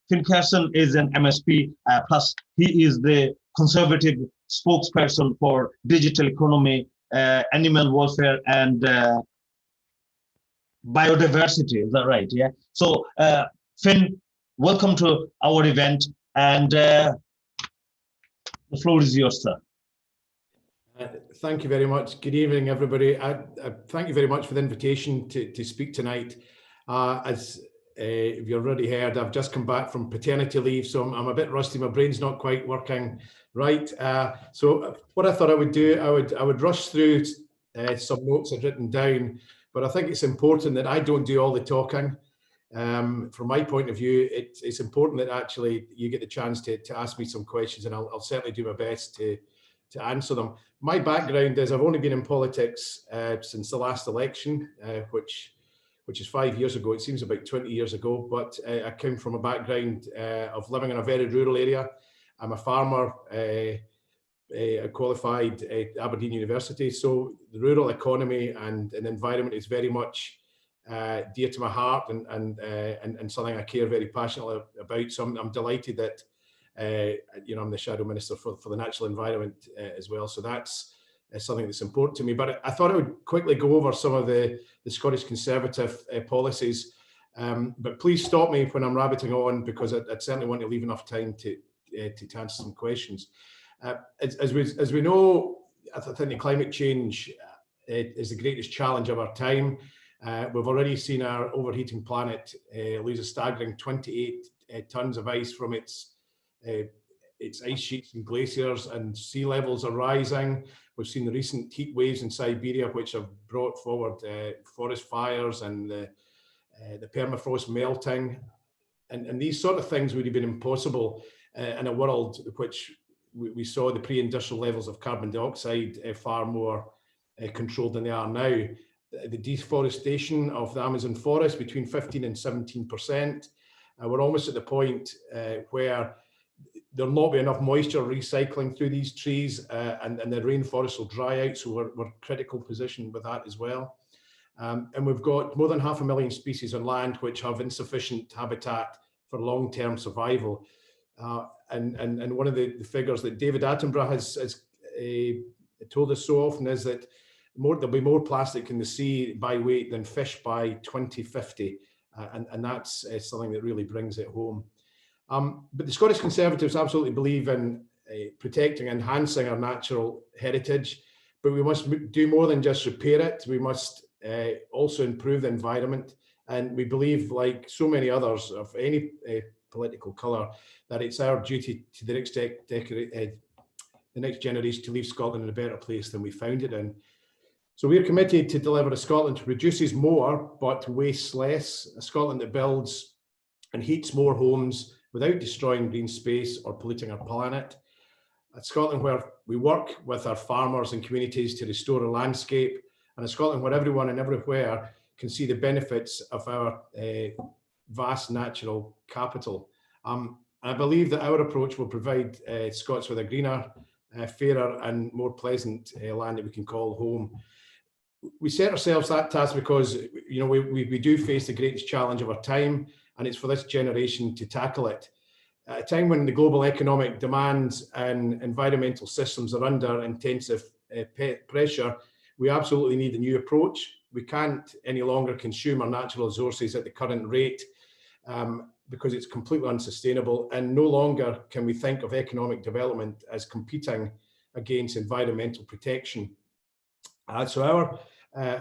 Finlay Carson is an MSP, plus he is the conservative spokesperson for digital economy, animal welfare, and biodiversity. Is that right? Yeah. So, Finn, welcome to our event, and the floor is yours, sir. Thank you very much. Good evening, everybody. Thank you very much for the invitation to speak tonight. As if you've already heard, I've just come back from paternity leave, so I'm a bit rusty. My brain's not quite working right. So what I thought I would do, I would rush through some notes I've written down, but I think it's important that I don't do all the talking. From my point of view, it's important that actually you get the chance to ask me some questions, and I'll certainly do my best to answer them. My background is I've only been in politics since the last election, which is 5 years ago. It seems about 20 years ago, but I come from a background of living in a very rural area. I'm a farmer, qualified at Aberdeen University, so the rural economy and environment is very much dear to my heart and something I care very passionately about. So I'm delighted that I'm the Shadow Minister for the Natural Environment as well. So that's something that's important to me. But I thought I would quickly go over some of the Scottish Conservative policies. But please stop me when I'm rabbiting on, because I'd certainly want to leave enough time to answer some questions. As we know, I think the climate change is the greatest challenge of our time. We've already seen our overheating planet lose a staggering 28 tons of ice from its ice sheets and glaciers, and sea levels are rising. We've seen the recent heat waves in Siberia, which have brought forward forest fires and the permafrost melting. And these sort of things would have been impossible in a world which we saw the pre-industrial levels of carbon dioxide far more controlled than they are now. The deforestation of the Amazon forest between 15 and 17%. We're almost at the point where there'll not be enough moisture recycling through these trees, and the rainforest will dry out. So we're critical position with that as well. And we've got more than 500,000 species on land which have insufficient habitat for long-term survival. And one of the figures that David Attenborough has told us so often is that there'll be more plastic in the sea by weight than fish by 2050. And that's something that really brings it home. But the Scottish Conservatives absolutely believe in protecting and enhancing our natural heritage, but we must do more than just repair it. We must also improve the environment. And we believe, like so many others of any political colour, that it's our duty to the next generation to leave Scotland in a better place than we found it in. So we're committed to deliver a Scotland that produces more but wastes less, a Scotland that builds and heats more homes without destroying green space or polluting our planet. A Scotland where we work with our farmers and communities to restore a landscape, and a Scotland where everyone and everywhere can see the benefits of our vast natural capital. I believe that our approach will provide Scots with a greener, fairer and more pleasant land that we can call home. We set ourselves that task because we do face the greatest challenge of our time, and it's for this generation to tackle it. At a time when the global economic demands and environmental systems are under intensive pressure, we absolutely need a new approach. We can't any longer consume our natural resources at the current rate because it's completely unsustainable, and no longer can we think of economic development as competing against environmental protection. So our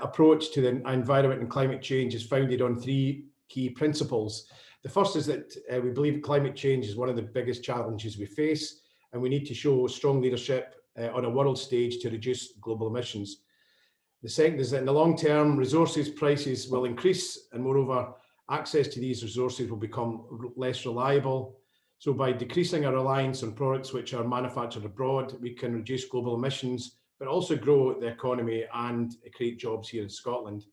approach to the environment and climate change is founded on three key principles. The first is that we believe climate change is one of the biggest challenges we face, and we need to show strong leadership on a world stage to reduce global emissions. The second is that in the long term, resources prices will increase, and moreover, access to these resources will become less reliable. So by decreasing our reliance on products which are manufactured abroad, we can reduce global emissions, but also grow the economy and create jobs here in Scotland.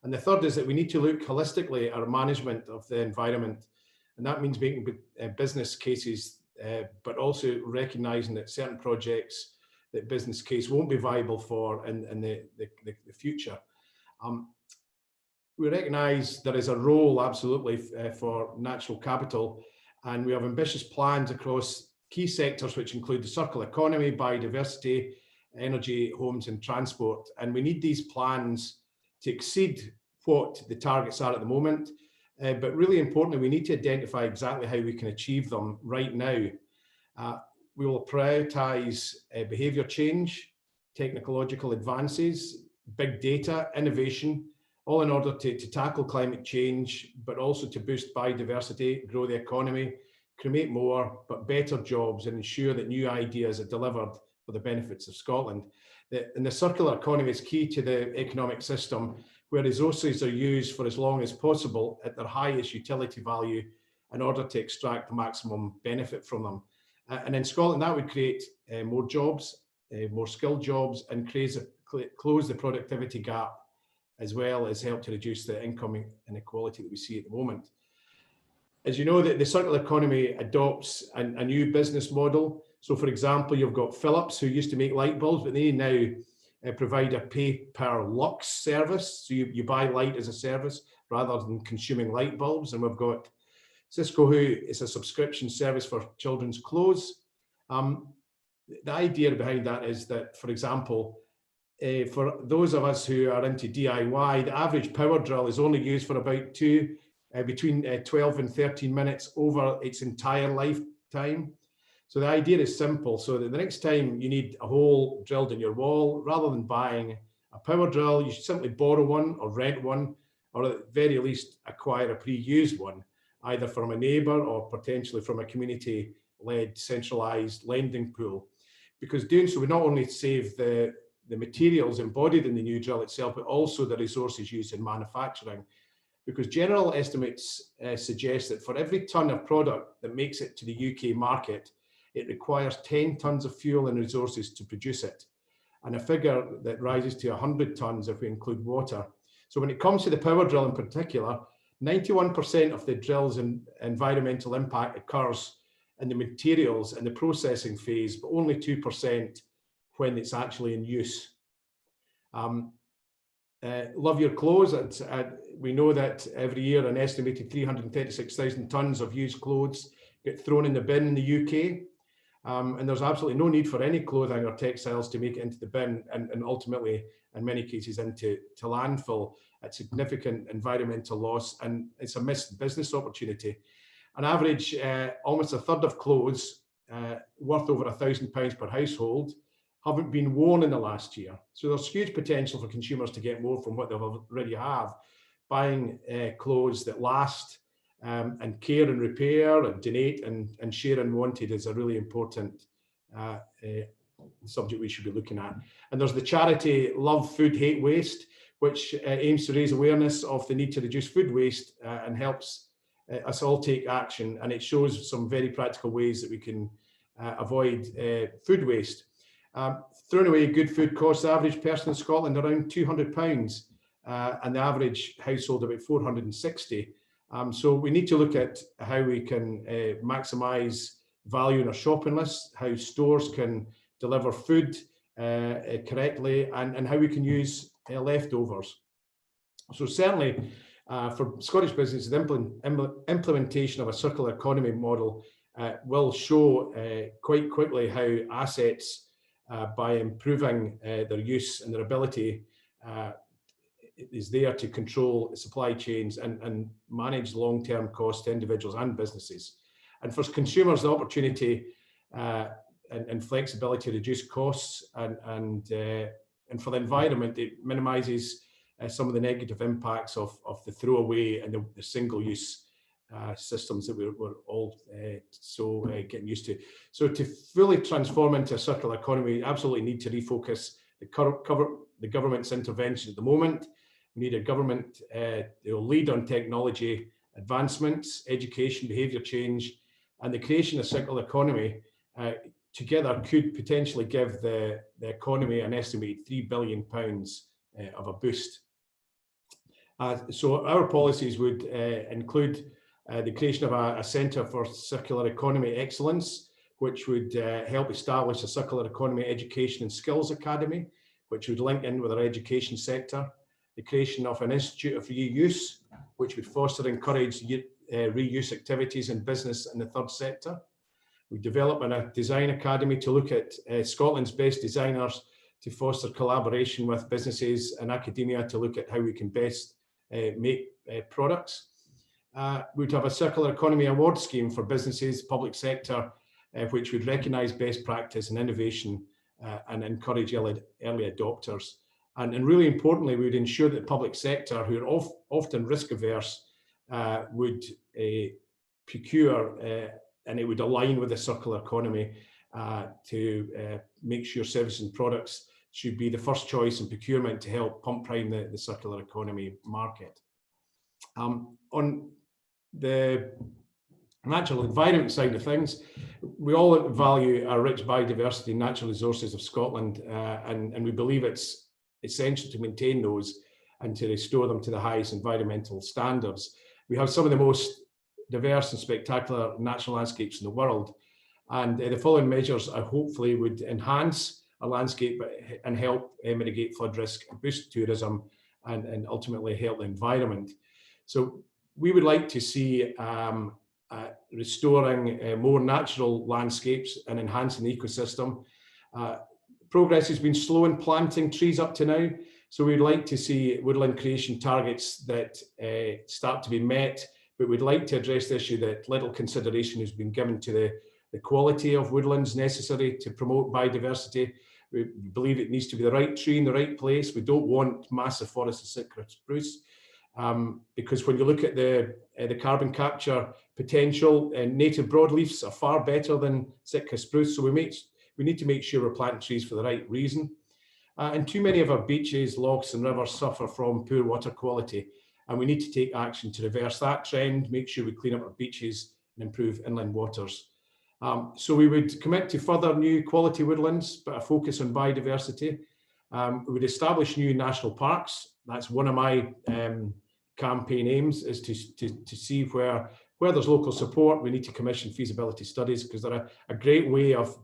And the third is that we need to look holistically at our management of the environment. And that means making business cases, but also recognising that certain projects that business case won't be viable for in the future. We recognise there is a role absolutely for natural capital, And we have ambitious plans across key sectors, which include the circular economy, biodiversity, energy, homes and transport. And we need these plans to exceed what the targets are at the moment. But really importantly, we need to identify exactly how we can achieve them right now. We will prioritise behaviour change, technological advances, big data, innovation, all in order to tackle climate change, but also to boost biodiversity, grow the economy, create more, but better jobs, and ensure that new ideas are delivered for the benefits of Scotland. And the circular economy is key to the economic system, where resources are used for as long as possible at their highest utility value in order to extract the maximum benefit from them. And in Scotland, that would create more jobs, more skilled jobs, and close the productivity gap, as well as help to reduce the income inequality that we see at the moment. As you know, the circular economy adopts a new business model. So for example, you've got Philips, who used to make light bulbs, but they now provide a pay per lux service. So you buy light as a service rather than consuming light bulbs. And we've got Cisco, who is a subscription service for children's clothes. The idea behind that is that, for example, for those of us who are into DIY, the average power drill is only used for about between 12 and 13 minutes over its entire lifetime. So the idea is simple. So that the next time you need a hole drilled in your wall, rather than buying a power drill, you should simply borrow one or rent one, or at the very least acquire a pre-used one, either from a neighbour or potentially from a community-led centralised lending pool. Because doing so would not only save the materials embodied in the new drill itself, but also the resources used in manufacturing. Because general estimates suggest that for every tonne of product that makes it to the UK market, it requires 10 tonnes of fuel and resources to produce it, and a figure that rises to 100 tonnes if we include water. So when it comes to the power drill in particular, 91% of the drill's environmental impact occurs in the materials and the processing phase, but only 2% when it's actually in use. Love your clothes. We know that every year an estimated 336,000 tonnes of used clothes get thrown in the bin in the UK. And there's absolutely no need for any clothing or textiles to make it into the bin and ultimately, in many cases, into landfill at significant environmental loss. And it's a missed business opportunity. On average, almost a third of clothes worth over £1,000 per household haven't been worn in the last year. So there's huge potential for consumers to get more from what they already have. Buying clothes that last and care and repair and donate and share unwanted is a really important subject we should be looking at. And there's the charity Love Food Hate Waste, which aims to raise awareness of the need to reduce food waste and helps us all take action. And it shows some very practical ways that we can avoid food waste. Throwing away good food costs the average person in Scotland around £200 and the average household about 460. So we need to look at how we can maximise value in our shopping list, how stores can deliver food correctly, and how we can use leftovers. So certainly for Scottish businesses, the implementation of a circular economy model will show quite quickly how assets, by improving their use and their ability, is there to control supply chains and manage long-term costs to individuals and businesses. And for consumers, the opportunity and flexibility to reduce costs, and for the environment, it minimises some of the negative impacts of the throwaway and the single-use systems that we're all getting used to. So to fully transform into a circular economy, we absolutely need to refocus the government's intervention at the moment. We need a government that will lead on technology advancements, education, behaviour change, and the creation of a circular economy together could potentially give the economy an estimated £3 billion of a boost. So our policies would include the creation of a Centre for Circular Economy Excellence, which would help establish a Circular Economy Education and Skills Academy, which would link in with our education sector. The creation of an Institute of Reuse, which would foster and encourage reuse activities in business and the third sector. We develop a design academy to look at Scotland's best designers to foster collaboration with businesses and academia to look at how we can best make products. We'd have a circular economy award scheme for businesses, public sector, which would recognise best practice and innovation and encourage early adopters. And really importantly, we would ensure that the public sector, who are often risk averse, would procure and it would align with the circular economy to make sure services and products should be the first choice in procurement to help pump prime the circular economy market. On the natural environment side of things, we all value our rich biodiversity and natural resources of Scotland, and we believe it's essential to maintain those and to restore them to the highest environmental standards. We have some of the most diverse and spectacular natural landscapes in the world, and the following measures hopefully would enhance our landscape and help mitigate flood risk, boost tourism, and ultimately help the environment. So we would like to see restoring more natural landscapes and enhancing the ecosystem. Progress has been slow in planting trees up to now, so we'd like to see woodland creation targets that start to be met, but we'd like to address the issue that little consideration has been given to the quality of woodlands necessary to promote biodiversity. We believe it needs to be the right tree in the right place. We don't want massive forests of Sitka spruce, because when you look at the carbon capture potential, native broadleafs are far better than Sitka spruce. So we need to make sure we're planting trees for the right reason. And too many of our beaches, lochs and rivers suffer from poor water quality, and we need to take action to reverse that trend, make sure we clean up our beaches and improve inland waters. So we would commit to further new quality woodlands, but a focus on biodiversity. We would establish new national parks. That's one of my campaign aims, is to see where there's local support. We need to commission feasibility studies, because they're a great way of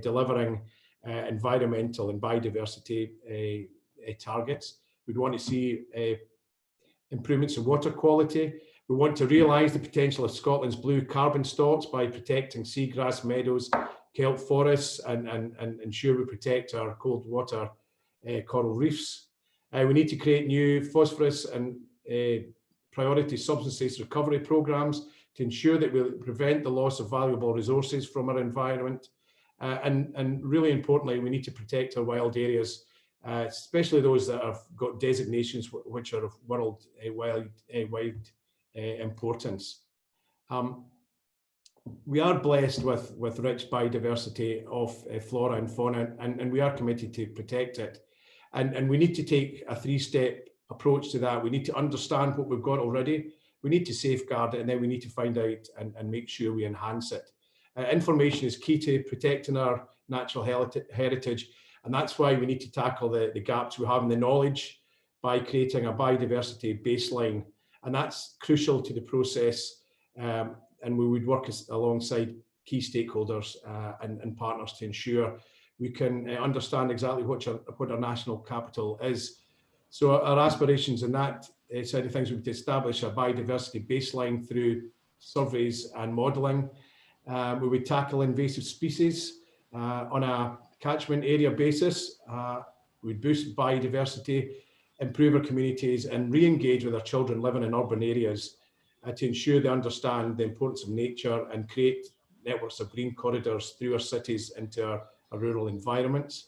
delivering environmental and biodiversity targets. We'd want to see improvements in water quality. We want to realise the potential of Scotland's blue carbon stocks by protecting seagrass meadows, kelp forests, and ensure we protect our cold water coral reefs. We need to create new phosphorus and priority substances recovery programmes to ensure that we prevent the loss of valuable resources from our environment. And really importantly, we need to protect our wild areas, especially those that have got designations which are of worldwide importance. We are blessed with rich biodiversity of flora and fauna, and we are committed to protect it. And we need to take a three-step approach to that. We need to understand what we've got already, we need to safeguard it, and then we need to find out and make sure we enhance it. Information is key to protecting our natural heritage, and that's why we need to tackle the gaps we have in the knowledge by creating a biodiversity baseline, and that's crucial to the process. And we would work alongside key stakeholders and partners to ensure we can understand exactly what our national capital is. So our aspirations in that side of things would be to establish a biodiversity baseline through surveys and modelling. We would tackle invasive species on a catchment area basis. We'd boost biodiversity, improve our communities, and re-engage with our children living in urban areas to ensure they understand the importance of nature and create networks of green corridors through our cities into our rural environments.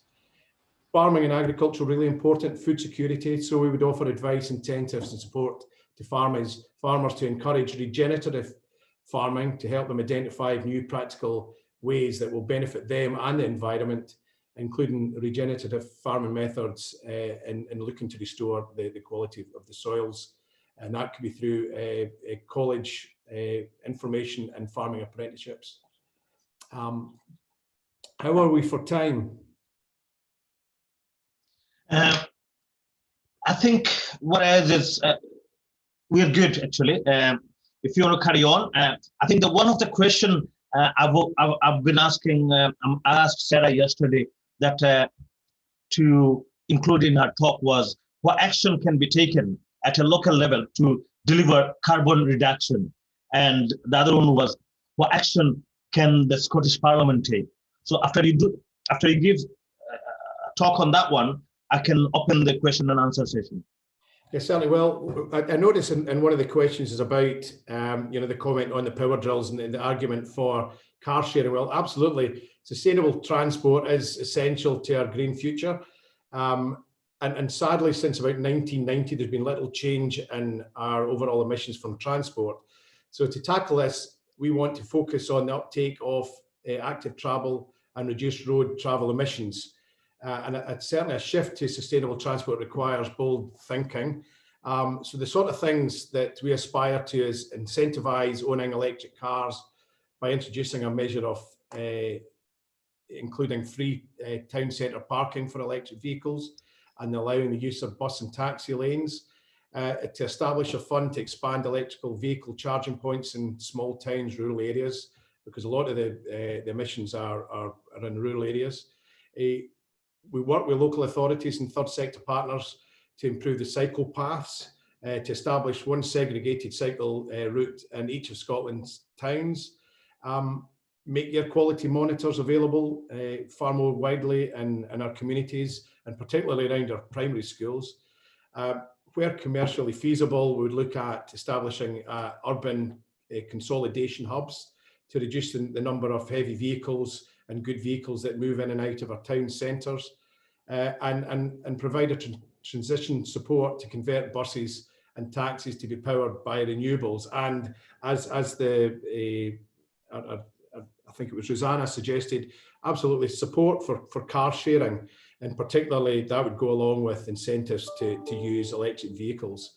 Farming and agriculture, really important. Food security, so we would offer advice, incentives and support to farmers to encourage regenerative farming, to help them identify new practical ways that will benefit them and the environment, including regenerative farming methods and looking to restore the quality of the soils. And that could be through college information and farming apprenticeships. How are we for time? I think what else is, we're good actually. If you want to carry on, I think that one of the question I've been asking, I asked Sarah yesterday that to include in her talk was what action can be taken at a local level to deliver carbon reduction. And the other one was, what action can the Scottish Parliament take? So after you give a talk on that one, I can open the question and answer session. Yes, certainly. Well, I noticed in one of the questions is about, the comment on the power drills and the argument for car sharing. Well, absolutely. Sustainable transport is essential to our green future. And sadly, since about 1990, there's been little change in our overall emissions from transport. So to tackle this, we want to focus on the uptake of active travel and reduce road travel emissions. And certainly a shift to sustainable transport requires bold thinking. So the sort of things that we aspire to is incentivise owning electric cars by introducing a measure of including free town centre parking for electric vehicles and allowing the use of bus and taxi lanes, to establish a fund to expand electrical vehicle charging points in small towns, rural areas, because a lot of the emissions are in rural areas. We work with local authorities and third sector partners to improve the cycle paths, to establish one segregated cycle route in each of Scotland's towns, make air quality monitors available far more widely in our communities, and particularly around our primary schools. Where commercially feasible, we would look at establishing urban consolidation hubs to reduce the number of heavy vehicles and good vehicles that move in and out of our town centres, and provide a transition support to convert buses and taxis to be powered by renewables. And as I think it was Rosanna suggested, absolutely support for car sharing, and particularly that would go along with incentives to use electric vehicles.